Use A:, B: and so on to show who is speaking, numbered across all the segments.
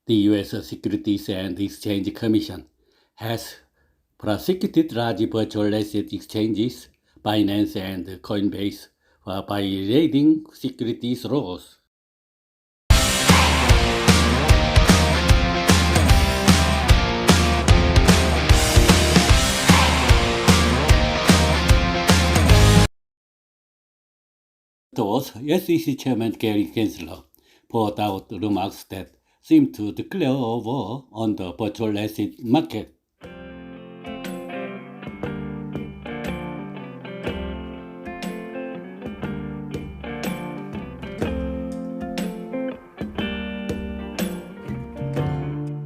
A: The U.S. Securities and Exchange Commission has prosecuted large virtual asset exchanges, Binance and Coinbase, for violating securities laws. Afterwards, SEC Chairman Gary Gensler poured out remarks that seemed to declare a war on the virtual asset market.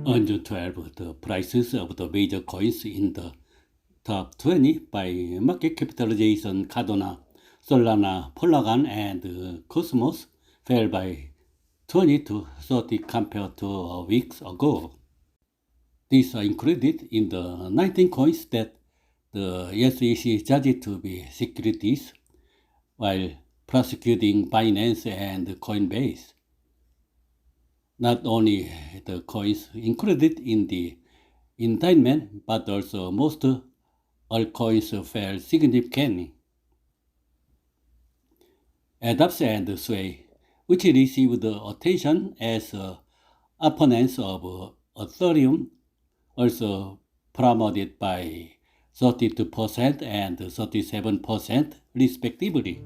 A: On June 12, the prices of the major coins in the top 20 by market capitalization Cardano, Solana, Polygon, and Cosmos fell by 20 to 30 compared to a week ago. These are included in the 19 coins that the SEC judged to be securities, while prosecuting Binance and Coinbase. Not only the coins included in the indictment, but also most altcoins fell significantly. Adapts and Sway, which received attention as opponents of Ethereum, also plummeted by 32% and 37% respectively.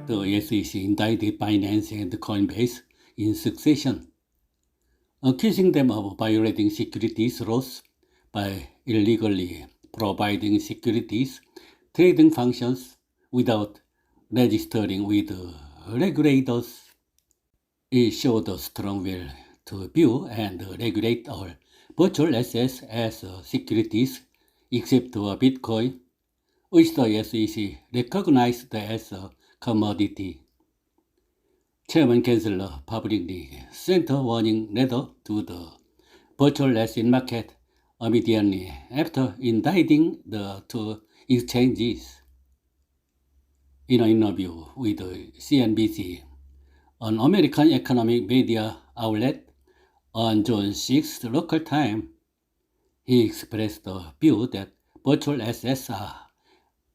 A: The SEC indicted Binance and Coinbase in succession, accusing them of violating securities laws by illegally providing securities trading functions without registering with regulators. It showed a strong will to view and regulate all virtual assets as securities except Bitcoin, which the SEC recognized as a commodity. Chairman Gensler publicly sent a warning letter to the virtual asset market immediately after indicting the two exchanges. In an interview with CNBC, an American economic media outlet, on June 6 local time, he expressed the view that virtual assets are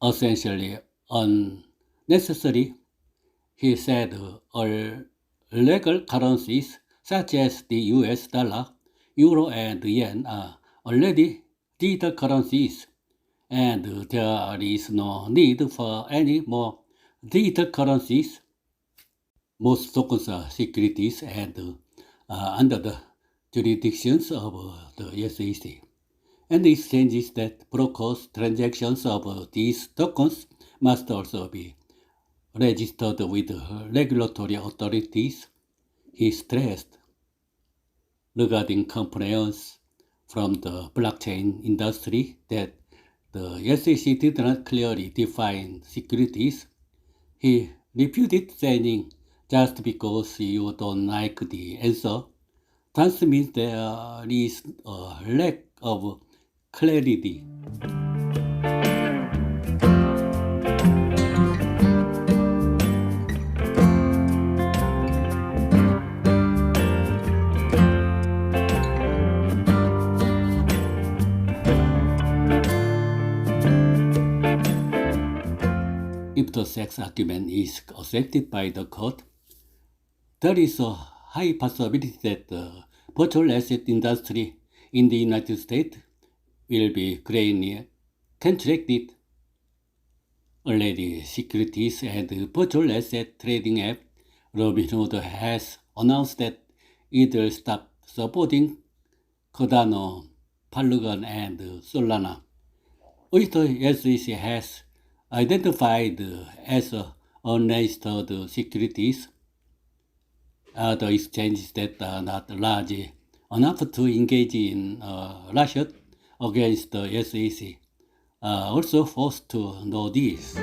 A: essentially unnecessary. He said all legal currencies such as the US dollar, euro, and yen are already digital currencies, and there is no need for any more digital currencies. Most tokens are securities and are under the jurisdictions of the SEC, and the exchanges that brokers transactions of these tokens must also be registered with regulatory authorities, he stressed. Regarding complaints from the blockchain industry that the SEC did not clearly define securities, he refuted, saying, just because you don't like the answer, that means there is a lack of clarity. If the sex argument is accepted by the court, there is a high possibility that the virtual asset industry in the United States will be greatly contracted. Already, securities and virtual asset trading app Robinhood has announced that it will stop supporting Cardano, Polygon, and Solana, which the SEC has identified as unregistered securities. The exchanges that are not large enough to engage in lawsuit against the SEC are also forced to know this.